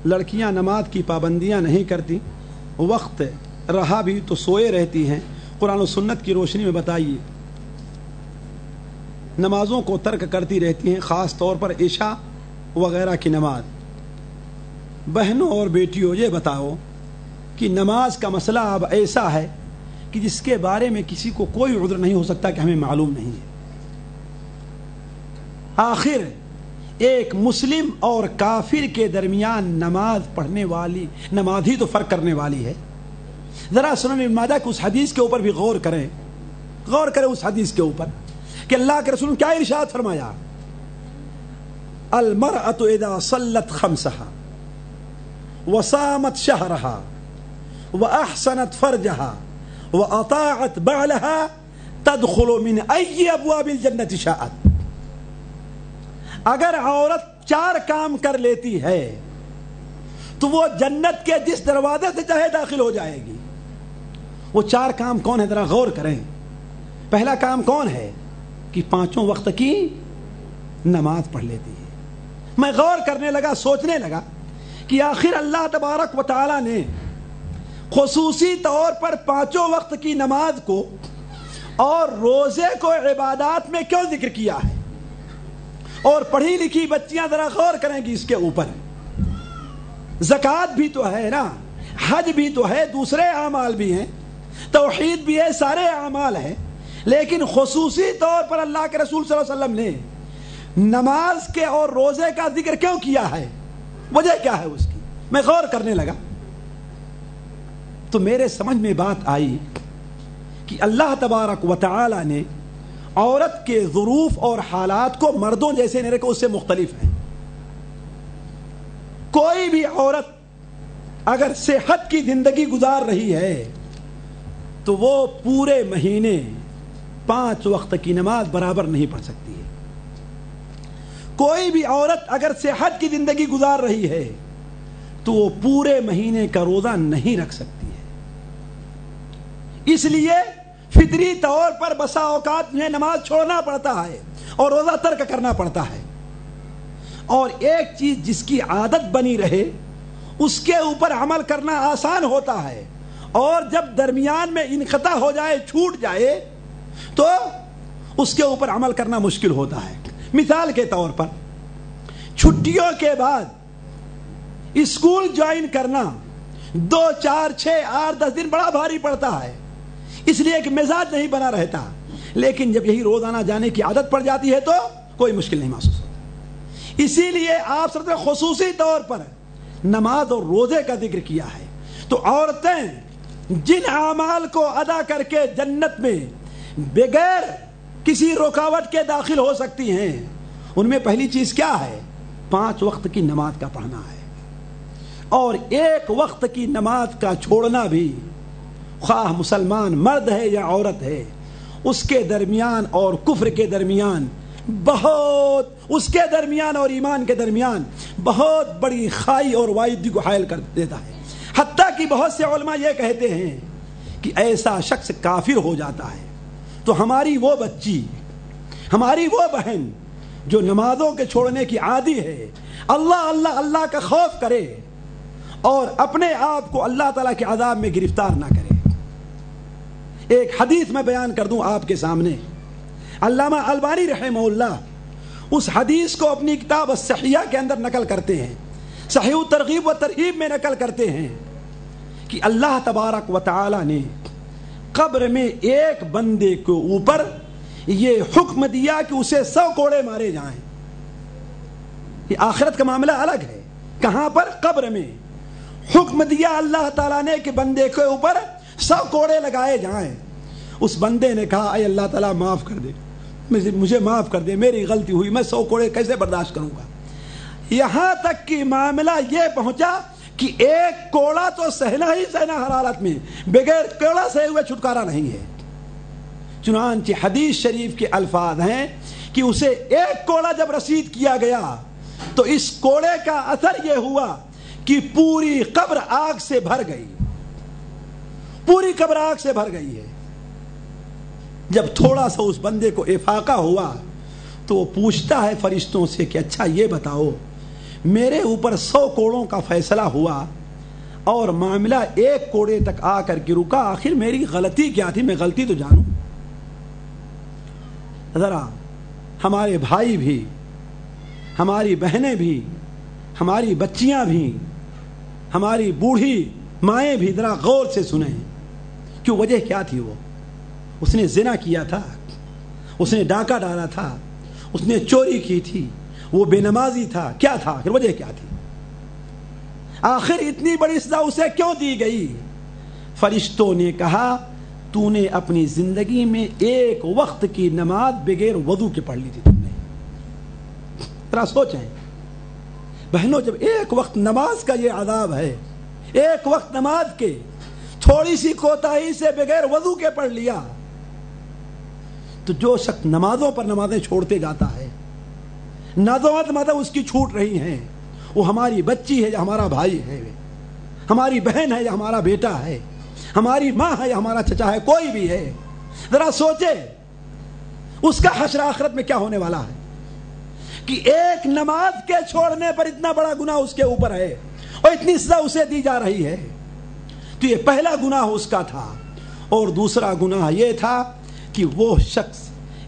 لڑکیاں نماز کی پابندیاں نہیں کرتی، وقت رہا بھی تو سوئے رہتی ہیں، قرآن و سنت کی روشنی میں بتائیے۔ نمازوں کو ترک کرتی رہتی ہیں، خاص طور پر عشاء وغیرہ کی نماز۔ بہنوں اور بیٹیوں، یہ بتاؤ کہ نماز کا مسئلہ اب ایسا ہے کہ جس کے بارے میں کسی کو کوئی عذر نہیں ہو سکتا کہ ہمیں معلوم نہیں ہے۔ آخر ایک مسلم اور کافر کے درمیان نماز پڑھنے والی نماز ہی تو فرق کرنے والی ہے۔ ذرا سنن ابن ماجہ کی اس حدیث کے اوپر بھی غور کریں اس حدیث کے اوپر کہ اللہ کے رسول نے کیا ارشاد فرمایا؟ المرأة اذا صلت خمسها وصامت شهرها واحسنت فرجها واطاعت بعلها تدخل من اي ابواب الجنة شاءت۔ اگر عورت 4 کام کر لیتی ہے تو وہ جنت کے جس دروازے سے چاہے داخل ہو جائے گی۔ وہ 4 کام کون ہے؟ ذرا غور کریں۔ پہلا کام کون ہے؟ کہ 5 وقت کی نماز پڑھ لیتی ہے۔ میں غور کرنے لگا، سوچنے لگا کہ آخر اللہ تبارک و تعالی نے خصوصی طور پر 5 وقت کی نماز کو اور روزے کو عبادات میں کیوں ذکر کیا ہے؟ اور پڑھی لکھی بچیاں ذرا غور کریں گی اس کے اوپر۔ زکوٰۃ بھی تو ہے نا، حج بھی تو ہے، دوسرے اعمال بھی ہیں، توحید بھی ہے، سارے اعمال ہیں، لیکن خصوصی طور پر اللہ کے رسول صلی اللہ علیہ وسلم نے نماز کے اور روزے کا ذکر کیوں کیا ہے؟ وجہ کیا ہے اس کی؟ میں غور کرنے لگا تو میرے سمجھ میں بات آئی کہ اللہ تبارک و تعالی نے عورت کے ظروف اور حالات کو مردوں جیسے نہیں رکھا، اس سے مختلف ہیں۔ کوئی بھی عورت اگر صحت کی زندگی گزار رہی ہے تو وہ پورے مہینے 5 وقت کی نماز برابر نہیں پڑھ سکتی ہے۔ کوئی بھی عورت اگر صحت کی زندگی گزار رہی ہے تو وہ پورے مہینے کا روزہ نہیں رکھ سکتی ہے۔ اس لیے فطری طور پر بسا اوقات میں نماز چھوڑنا پڑتا ہے اور روزہ ترک کرنا پڑتا ہے۔ اور ایک چیز جس کی عادت بنی رہے اس کے اوپر عمل کرنا آسان ہوتا ہے، اور جب درمیان میں انقطاع ہو جائے، چھوٹ جائے، تو اس کے اوپر عمل کرنا مشکل ہوتا ہے۔ مثال کے طور پر چھٹیوں کے بعد اسکول جوائن کرنا 2 4 6 8 10 دن بڑا بھاری پڑتا ہے، اس لیے کہ مزاج نہیں بنا رہتا، لیکن جب یہی روزانہ جانے کی عادت پڑ جاتی ہے تو کوئی مشکل نہیں محسوس ہوتا۔ اسی لیے آپ سب نے خصوصی طور پر نماز اور روزے کا ذکر کیا ہے۔ تو عورتیں جن اعمال کو ادا کر کے جنت میں بغیر کسی رکاوٹ کے داخل ہو سکتی ہیں، ان میں پہلی چیز کیا ہے؟ 5 وقت کی نماز کا پڑھنا ہے۔ اور 1 وقت کی نماز کا چھوڑنا بھی، خواہ مسلمان مرد ہے یا عورت ہے، اس کے درمیان اور کفر کے درمیان اس کے درمیان اور ایمان کے درمیان بہت بڑی خائی اور وائدی کو حائل کر دیتا ہے۔ حتیٰ کہ بہت سے علماء یہ کہتے ہیں کہ ایسا شخص کافر ہو جاتا ہے تو ہماری وہ بچی، ہماری وہ بہن جو نمازوں کے چھوڑنے کی عادی ہے، اللہ اللہ اللہ کا خوف کرے اور اپنے آپ کو اللہ تعالیٰ کے عذاب میں گرفتار نہ کرے۔ ایک حدیث میں بیان کر دوں آپ کے سامنے، علامہ البانی رحمہ اللہ اس حدیث کو اپنی کتاب الصحیحہ کے اندر نقل کرتے ہیں، صحیح ترغیب و ترہیب میں نقل کرتے ہیں کہ اللہ تبارک و تعالی نے قبر میں ایک بندے کے اوپر یہ حکم دیا کہ اسے 100 کوڑے مارے جائیں۔ یہ آخرت کا معاملہ الگ ہے، کہاں پر؟ قبر میں حکم دیا اللہ تعالیٰ نے کہ بندے کے اوپر 100 کوڑے لگائے جائیں۔ اس بندے نے کہا اے اللہ تعالیٰ معاف کر دے، مجھے معاف کر دے، میری غلطی ہوئی، میں 100 کوڑے کیسے برداشت کروں گا؟ یہاں تک کہ معاملہ یہ پہنچا کہ 1 کوڑا تو سہنا ہی سہنا ہر حالت میں، بغیر کوڑا سہے ہوئے چھٹکارا نہیں ہے۔ چنانچہ حدیث شریف کے الفاظ ہیں کہ اسے 1 کوڑا جب رسید کیا گیا تو اس کوڑے کا اثر یہ ہوا کہ پوری قبر آگ سے بھر گئی، پوری قبر آگ سے بھر گئی ہے۔ جب تھوڑا سا اس بندے کو افاقہ ہوا تو وہ پوچھتا ہے فرشتوں سے کہ اچھا یہ بتاؤ میرے اوپر 100 کوڑوں کا فیصلہ ہوا اور معاملہ 1 کوڑے تک آ کر کے رکا، آخر میری غلطی کیا تھی؟ میں غلطی تو جانوں۔ ذرا ہمارے بھائی بھی، ہماری بہنیں بھی، ہماری بچیاں بھی، ہماری بوڑھی مائیں بھی ذرا غور سے سنیں کہ وجہ کیا تھی۔ وہ اس نے زنا کیا تھا، اس نے ڈاکہ ڈالا تھا، اس نے چوری کی تھی، وہ بے نمازی تھا، کیا تھا آخر؟ وجہ کیا تھی؟ آخر اتنی بڑی سزا اسے کیوں دی گئی؟ فرشتوں نے کہا تو نے اپنی زندگی میں 1 وقت کی نماز بغیر وضو کے پڑھ لی تھی۔ تم نے ذرا سوچیں بہنوں، جب 1 وقت نماز کا یہ عذاب ہے، 1 وقت نماز کے تھوڑی سی کوتاہی سے بغیر وضو کے پڑھ لیا، تو جو شخص نمازوں پر نمازیں چھوڑتے جاتا ہے، نظمت مطلب اس کی چھوٹ رہی ہیں، وہ ہماری بچی ہے یا ہمارا بھائی ہے، ہماری بہن ہے یا ہمارا بیٹا ہے، ہماری ماں ہے یا ہمارا چچا ہے، کوئی بھی ہے، ذرا سوچے اس کا حشر آخرت میں کیا ہونے والا ہے کہ 1 نماز کے چھوڑنے پر اتنا بڑا گناہ اس کے اوپر ہے اور اتنی سزا اسے دی جا رہی ہے۔ تو یہ پہلا گناہ اس کا تھا، اور دوسرا گناہ یہ تھا کہ وہ شخص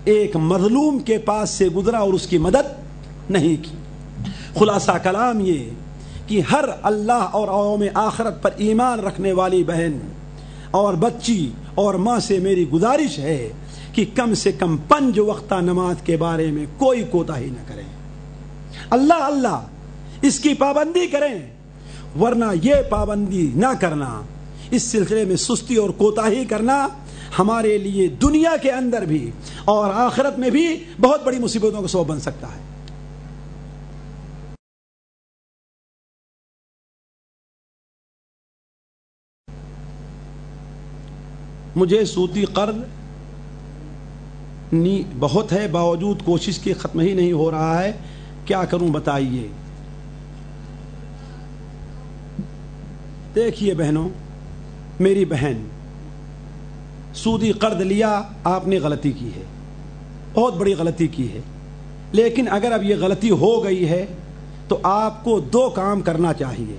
ایک مظلوم کے پاس سے گزرا اور اس کی مدد نہیں کی۔ خلاصہ کلام یہ کہ ہر اللہ اور یوم آخرت پر ایمان رکھنے والی بہن اور بچی اور ماں سے میری گزارش ہے کہ کم سے کم 5 وقتہ نماز کے بارے میں کوئی کوتاہی نہ کریں، اللہ اللہ اس کی پابندی کریں، ورنہ یہ پابندی نہ کرنا، اس سلسلے میں سستی اور کوتاہی کرنا ہمارے لیے دنیا کے اندر بھی اور آخرت میں بھی بہت بڑی مصیبتوں کا سبب بن سکتا ہے۔ مجھے سودی قرض بہت ہے، باوجود کوشش کے ختم ہی نہیں ہو رہا ہے، کیا کروں بتائیے؟ دیکھیے بہنوں، میری بہن، سودی قرض لیا، آپ نے غلطی کی ہے، بہت بڑی غلطی کی ہے، لیکن اگر اب یہ غلطی ہو گئی ہے تو آپ کو 2 کام کرنا چاہیے۔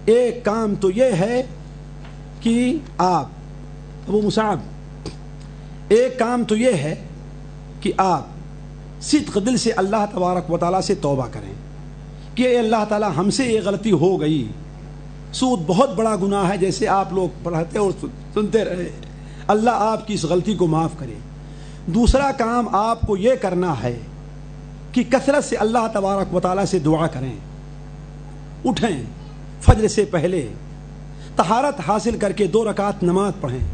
ایک کام تو یہ ہے کہ آپ ابو مصعب، ایک کام تو یہ ہے کہ آپ صدق دل سے اللہ تبارک و تعالیٰ سے توبہ کریں کہ اے اللہ تعالیٰ ہم سے یہ غلطی ہو گئی، سود بہت بڑا گناہ ہے، جیسے آپ لوگ پڑھتے اور سنتے رہے، اللہ آپ کی اس غلطی کو معاف کرے۔ دوسرا کام آپ کو یہ کرنا ہے کہ کثرت سے اللہ تبارک و تعالیٰ سے دعا کریں، اٹھیں فجر سے پہلے طہارت حاصل کر کے 2 رکعت نماز پڑھیں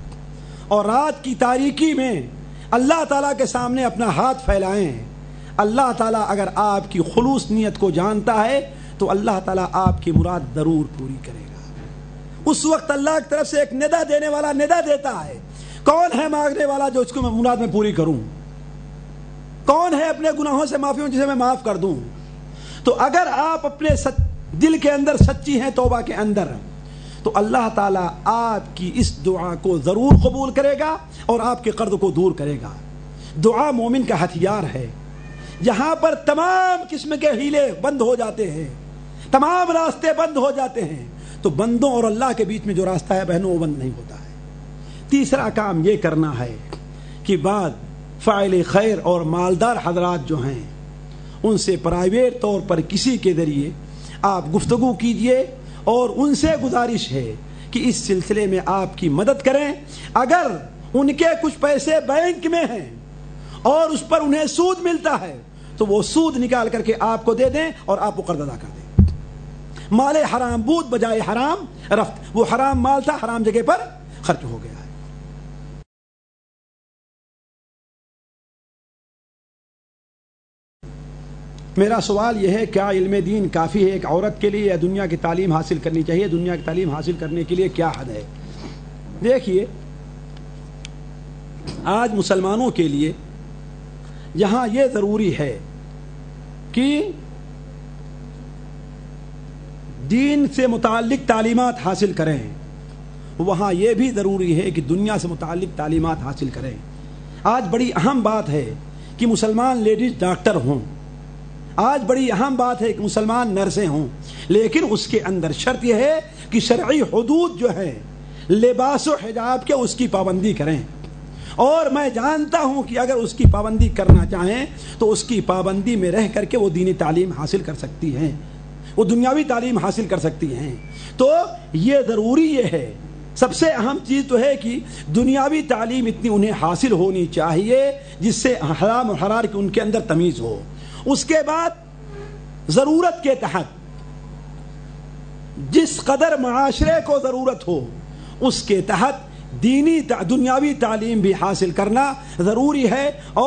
اور رات کی تاریکی میں اللہ تعالیٰ کے سامنے اپنا ہاتھ پھیلائیں۔ اللہ تعالیٰ اگر آپ کی خلوص نیت کو جانتا ہے تو اللہ تعالیٰ آپ کی مراد ضرور پوری کرے گا۔ اس وقت اللہ کی طرف سے ایک ندا دینے والا ندا دیتا ہے، کون ہے مانگنے والا جو اس کو میں مراد میں پوری کروں؟ کون ہے اپنے گناہوں سے معافی جسے میں معاف کر دوں؟ تو اگر آپ اپنے دل کے اندر سچی ہیں توبہ کے اندر، تو اللہ تعالیٰ آپ کی اس دعا کو ضرور قبول کرے گا اور آپ کے قرض کو دور کرے گا۔ دعا مومن کا ہتھیار ہے، جہاں پر تمام قسم کے ہیلے بند ہو جاتے ہیں، تمام راستے بند ہو جاتے ہیں، تو بندوں اور اللہ کے بیچ میں جو راستہ ہے بہنوں وہ بند نہیں ہوتا ہے۔ تیسرا کام یہ کرنا ہے کہ بعد فاعل خیر اور مالدار حضرات جو ہیں ان سے پرائیویٹ طور پر کسی کے ذریعے آپ گفتگو کیجئے اور ان سے گزارش ہے کہ اس سلسلے میں آپ کی مدد کریں۔ اگر ان کے کچھ پیسے بینک میں ہیں اور اس پر انہیں سود ملتا ہے تو وہ سود نکال کر کے آپ کو دے دیں اور آپ کو قرض ادا کر دیں۔ مال حرام بود بجائے حرام رفت، وہ حرام مال تھا، حرام جگہ پر خرچ ہو گیا ہے۔ میرا سوال یہ ہے، کیا علم دین کافی ہے ایک عورت کے لیے یا دنیا کی تعلیم حاصل کرنی چاہیے؟ دنیا کی تعلیم حاصل کرنے کے لیے کیا حد ہے؟ دیکھیے، آج مسلمانوں کے لیے یہاں یہ ضروری ہے کہ دین سے متعلق تعلیمات حاصل کریں، وہاں یہ بھی ضروری ہے کہ دنیا سے متعلق تعلیمات حاصل کریں۔ آج بڑی اہم بات ہے کہ مسلمان لیڈیز ڈاکٹر ہوں، آج بڑی اہم بات ہے کہ مسلمان نرسیں ہوں، لیکن اس کے اندر شرط یہ ہے کہ شرعی حدود جو ہے لباس و حجاب کے اس کی پابندی کریں، اور میں جانتا ہوں کہ اگر اس کی پابندی کرنا چاہیں تو اس کی پابندی میں رہ کر کے وہ دینی تعلیم حاصل کر سکتی ہیں، وہ دنیاوی تعلیم حاصل کر سکتی ہیں۔ تو یہ ضروری یہ ہے، سب سے اہم چیز تو ہے کہ دنیاوی تعلیم اتنی انہیں حاصل ہونی چاہیے جس سے حرام و حلال کی ان کے اندر تمیز ہو۔ اس کے بعد ضرورت کے تحت جس قدر معاشرے کو ضرورت ہو اس کے تحت دنیاوی تعلیم بھی حاصل کرنا ضروری ہے۔ اور